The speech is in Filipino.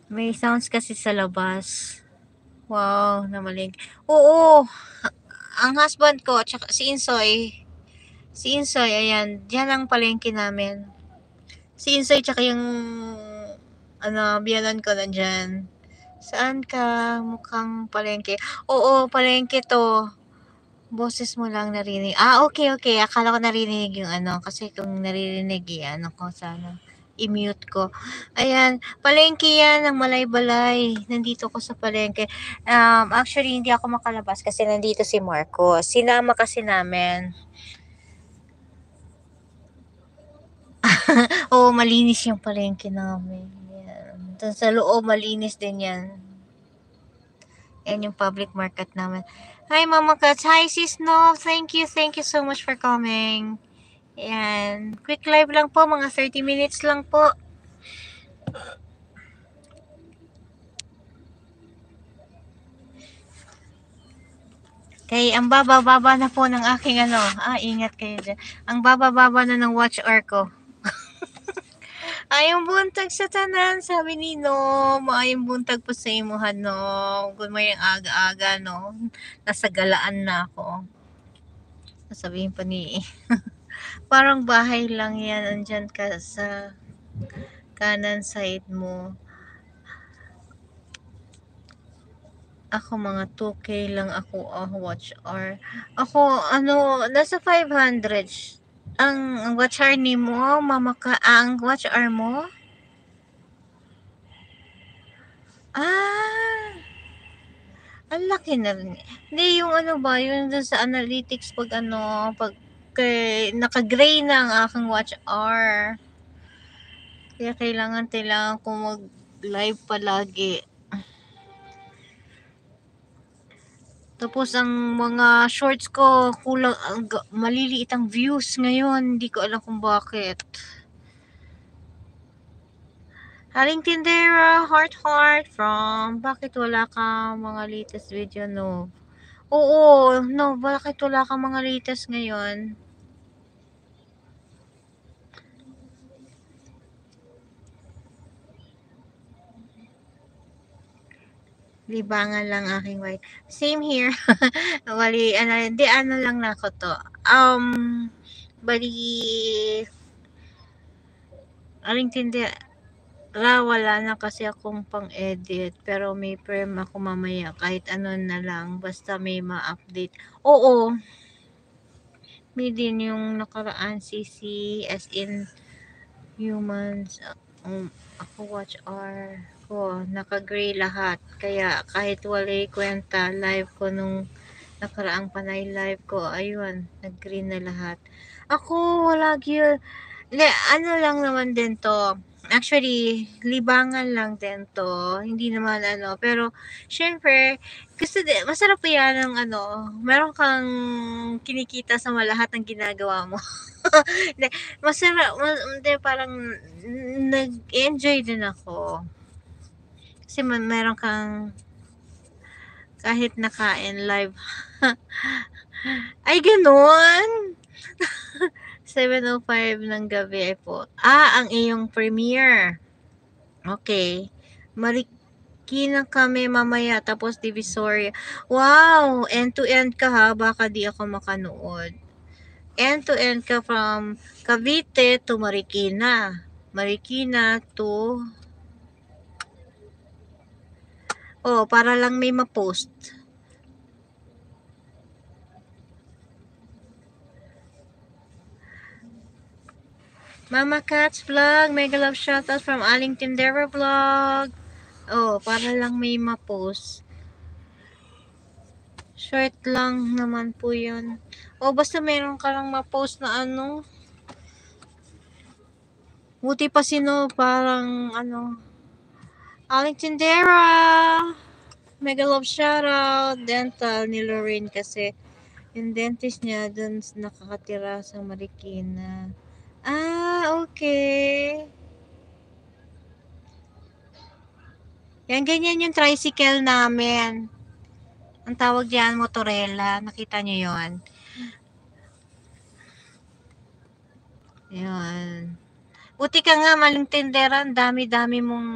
May sounds kasi sa labas. Wow, namalig. Oo, ang husband ko, tsaka si Insoy, ayan, diyan ang palengke namin. Si Insoy, tsaka yung, biyanan ko nandyan. Saan ka? Mukhang palengke. Oo, palengke to. Boses mo lang narinig. Okay, okay. Akala ko narinig yung kasi kung naririnig, ko sana i-mute ko. Ayan, palengke yan ng Malay-Balay. Nandito ko sa palengke. Actually, hindi ako makalabas kasi nandito si Marco. Sinama kasi namin. Oo, malinis yung palengke namin. Yan. Dun sa loob, malinis din yan. Yan yung public market namin. Hi, Mama Cats. Hi, Sis No. Thank you. Thank you so much for coming. Yan. Quick live lang po. Mga 30 minutes lang po. Kay ang baba-baba na po ng aking ingat kayo dyan. Ang baba-baba na ng watch hour ko. Ayong buntag sa tanan, sabi ni Nom. Ayong buntag po sa imuhan, Nom. Kung may aga-aga, no. Nasa galaan na ako. Sasabihin pa ni parang bahay lang yan. Andyan ka sa kanan side mo. Ako mga 2K lang ako watch hour. Ako nasa 500. Ang watch hour ni mo, ang watch hour mo? Ah, ang laki na rin. Hindi yung ba, yung dun sa analytics pag naka-gray na ang aking watch hour. Kaya kailangan ko mag-live palagi. Tapos ang mga shorts ko kulang, maliliit ang views ngayon. Hindi ko alam kung bakit. Haling Tindera, heart from bakit wala ka mga latest video, no? Oo, no, bakit wala ka mga latest ngayon? Libangan lang aking white. Same here. Wali, hindi, lang na ako to. Bali, aling tindi, wala na kasi akong pang-edit. Pero may frame ako mamaya. Kahit ano na lang. Basta may ma-update. Oo. May din yung nakaraan CC as in humans. Ako watch hour ko. Naka-gray lahat. Kaya kahit walay kwenta live ko nung nakaraang panay live ko. Ayun. Nag-green na lahat. Ako wala gyud. Lang naman din to. Actually, libangan lang din to. Hindi naman pero syempre, gusto din, masarap po yan ng meron kang kinikita sa lahat ng ginagawa mo. Hindi, masarap, hindi, parang nag-enjoy din ako. Kasi meron kang kahit nakain live. Ay, ganun! 7:05 ng gabi po. Ang iyong premiere. Okay. Marikina kami mamaya tapos Divisoria. Wow! End to end ka ha. Baka di ako makanood. End to end ka from Cavite to Marikina. Marikina to para lang may ma-post. Mama Cats Vlog, mega love shoutout from Aling Tindera Vlog. Para lang may ma-post. Short lang naman po yun. Basta meron ka lang ma-post na Buti pa parang Aling Tindera. Mega love shoutout. Dental ni Lorraine kasi yung dentist niya dun nakakatira sa Marikina. Okay. Yan, ganyan yung tricycle namin. Ang tawag diyan, motorela. Nakita nyo yon? Yan. Buti ka nga, maling tindera. Ang dami-dami mong